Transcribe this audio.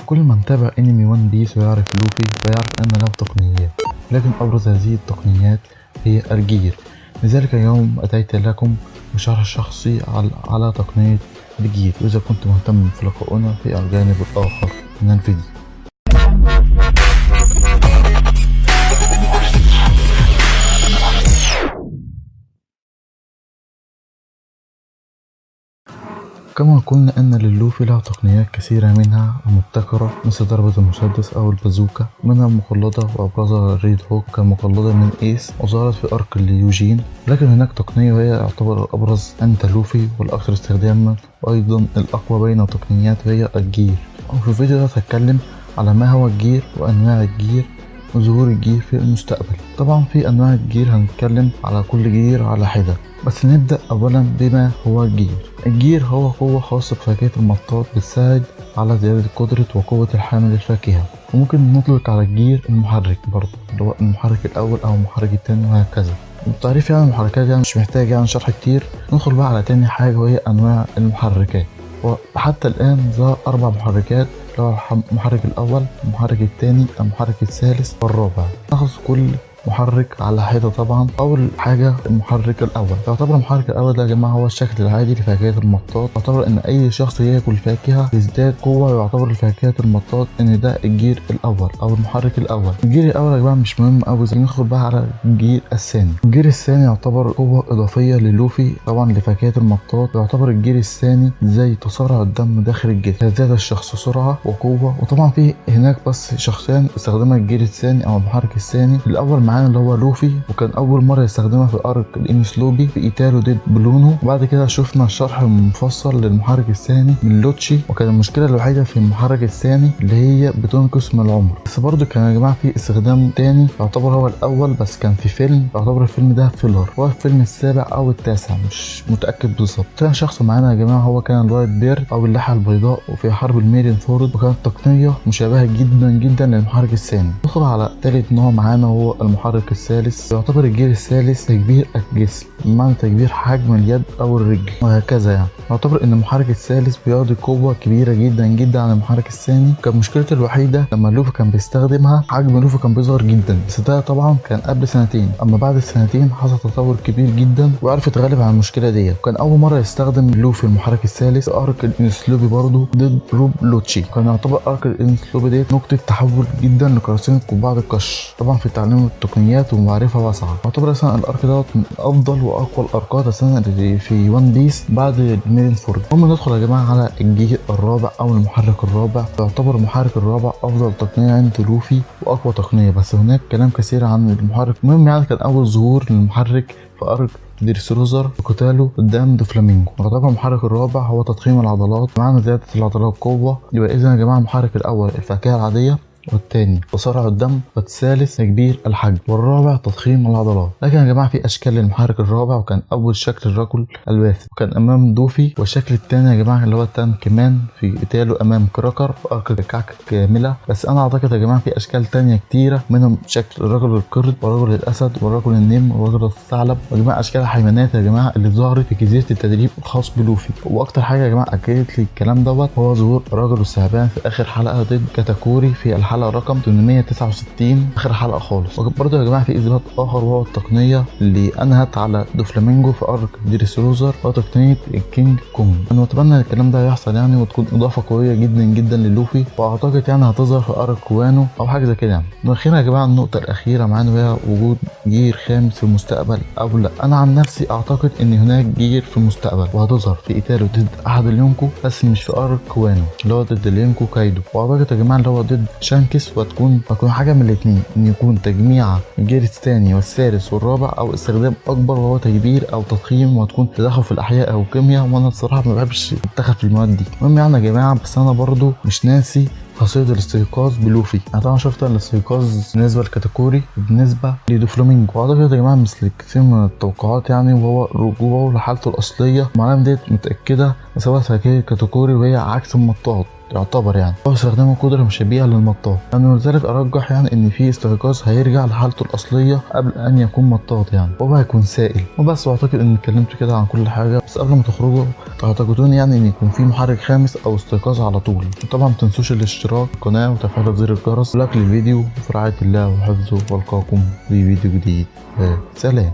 كل من تابع انمي ون بيس ويعرف لوفي فيعرف ان له تقنيات، لكن ابرز هذه التقنيات هي الجير. لذلك اليوم اتيت لكم بشرح شخصي على تقنية الجير، واذا كنت مهتم فلقاؤنا في الجانب الاخر من الفيديو. كما قلنا أن للوفي له تقنيات كثيرة، منها المبتكرة مثل ضربة المسدس أو البازوكا، منها المقلدة وأبرزها الريد هوك كمقلدة من إيس وظهرت في أرك اليوجين. لكن هناك تقنية وهي يعتبر الأبرز عند لوفي والأكثر استخداما وأيضا الأقوى بين التقنيات، وهي الجير. وفي الفيديو ده هتكلم على ما هو الجير وأنواع الجير وظهور الجير في المستقبل. طبعا في أنواع الجير هنتكلم على كل جير على حدة، بس نبدأ أولا بما هو الجير. الجير هو قوة خاصة بفاكهة المطاط بتساعد على زيادة قدرة وقوة الحامل الفاكهة. وممكن نطلق على الجير المحرك برضه، اللي هو المحرك الأول أو المحرك التاني وهكذا. التعريف يعني المحركات يعني مش محتاج يعني شرح كتير. ندخل بقى على تاني حاجة وهي أنواع المحركات. وحتى الآن ظهر 4 محركات، اللي هو المحرك الأول، المحرك التاني، المحرك الثالث والرابع. ناخد كل محرك على حدة. طبعا اول حاجه المحرك الاول. يعتبر المحرك الاول ده يا جماعه هو الشكل العادي لفاكهه المطاط. يعتبر ان اي شخص ياكل فاكهه يزداد قوه، ويعتبر لفاكهه المطاط ان ده الجير الاول او المحرك الاول. الجير الاول يا جماعه مش مهم قوي. ندخل بقى على الجير الثاني. الجير الثاني يعتبر قوه اضافيه للوفي طبعا لفاكهه المطاط. يعتبر الجير الثاني زي تسارع الدم داخل الجسم، يزداد الشخص سرعه وقوه. وطبعا في هناك بس شخصين استخدمها الجير الثاني او المحرك الثاني. الاول معانا اللي هو لوفي، وكان اول مره يستخدمها في ارك الانس لوبي في ايتالو ديد بلونو. وبعد كده شفنا شرح مفصل للمحرك الثاني من لوتشي. وكان المشكله الوحيده في المحرك الثاني اللي هي بتنقص من العمر. بس برضو كان يا جماعه في استخدام تاني يعتبر هو الاول، بس كان في فيلم يعتبر الفيلم ده فيلر، هو الفيلم السابع او التاسع مش متاكد بالظبط. تاني شخص معانا يا جماعه هو كان الوايت بيرد او اللحيه البيضاء، وفي حرب الميرين فورد، وكانت تقنيه مشابهه جدا جدا للمحرك الثاني. ندخل على ثالث نوع معانا هو المحرك الثالث. يعتبر الجير الثالث تكبير الجسم، بمعنى تكبير حجم اليد او الرجل وهكذا. يعني يعتبر ان المحرك الثالث بيعطي قوه كبيره جدا جدا عن المحرك الثاني. كان مشكلته الوحيده لما لوفي كان بيستخدمها حجم لوفي كان بيظهر جدا، بس ده طبعا كان قبل سنتين. اما بعد السنتين حصل تطور كبير جدا وعرف يتغلب على المشكله دي. وكان اول مره يستخدم لوفي المحرك الثالث ارك الانس لوبي برضه ضد روب لوتشي. كان يعتبر ارك الانس لوبي ديت نقطه تحول جدا لقراصنة قبعه القش، طبعا في تعليم التقنيات ومعرفه واسعه. يعتبر اصلا الارك دوت من افضل واقوى الاركات اصلا اللي في ون بيس بعد الميرين فورد. هم ندخل يا جماعه على الجير الرابع او المحرك الرابع. يعتبر المحرك الرابع افضل تقنيه عند لوفي واقوى تقنيه، بس هناك كلام كثير عن المحرك. المهم يعني كان اول ظهور للمحرك في ارك ديرسروزر وقتاله قدام دوفلامينجو. يعتبر المحرك الرابع هو تضخيم العضلات معنى زياده العضلات قوه. يبقى اذا يا جماعه المحرك الاول الفاكهه العاديه، والتاني تسارع الدم، والثالث تكبير الحجم، والرابع تضخيم العضلات. لكن يا جماعه في اشكال للمحرك الرابع، وكان اول شكل الرجل الواثق وكان امام دوفي، والشكل الثاني يا جماعه اللي هو التان كمان في ايتالو امام كراكر في ارك الكعك كامله. بس انا اعتقد يا جماعه في اشكال ثانيه كتيره، منهم شكل الرجل القرد ورجل الاسد ورجل النمر ورجل الثعلب. يا جماعه اشكال الحيوانات يا جماعه اللي ظهرت في جزيره التدريب الخاص بلوفي. واكتر حاجه يا جماعه اكدت لي الكلام دوت هو ظهور رجل الثعبان في اخر حلقه ضد كاتاكوري في الحلقه رقم 869 اخر حلقه خالص. وبرضه يا جماعه في اثبات اخر وهو التقنيه اللي انهت على دوفلامينجو في ارك ديرسروزر، وهو تقنيه الكينج كونج. انا اتمنى الكلام ده يحصل يعني، وتكون اضافه قويه جدا جدا للوفي، واعتقد يعني هتظهر في ارك كوانو او حاجه زي كده يعني. واخيرا يا جماعه النقطه الاخيره معانا وهي وجود جير خامس في المستقبل او لا. انا عن نفسي اعتقد ان هناك جير في المستقبل، وهتظهر في ايتالو ضد احد اليونكو، بس مش في ارك كوانو اللي هو ضد اليونكو كايدو. واعتقد يا جماعه اللي هو ضد شانكس، وتكون حاجه من الاثنين، ان يكون تجميع الجير الثاني والثالث والرابع، او استخدام اكبر وهو تكبير او تضخيم، وتكون تدخل في الاحياء او الكيمياء. وانا الصراحه ما بحبش اتدخل في المواد دي. المهم يعني يا جماعه، بس انا برضو مش ناسي خاصية الاستيقاظ بلوفي. انا طبعا شفت الاستيقاظ بالنسبة لكاتاكوري وبالنسبة لدوفلامينجو، واعتقد يا جماعة مثل كثير من التوقعات يعني، وهو رجوعه لحالته الأصلية. المعلومة ديت متأكدة بسبب فاكهة كاتاكوري، وهي عكس المطاط. يعتبر يعني، واستخدامه قدرة مشابهة للمطاط. أنا لذلك أرجح يعني إن في استيقاظ هيرجع لحالته الأصلية قبل أن يكون مطاط يعني، وهو هيكون سائل. وبس، وأعتقد إني اتكلمت كده عن كل حاجة. بس قبل ما تخرجوا تعتقدون يعني إن يكون في محرك خامس أو استيقاظ على طول. وطبعا متنسوش الاشتراك في القناة وتفعيل زر الجرس. لايك للفيديو، في رعاية الله وحفظه، والقاكم في فيديو جديد. سلام.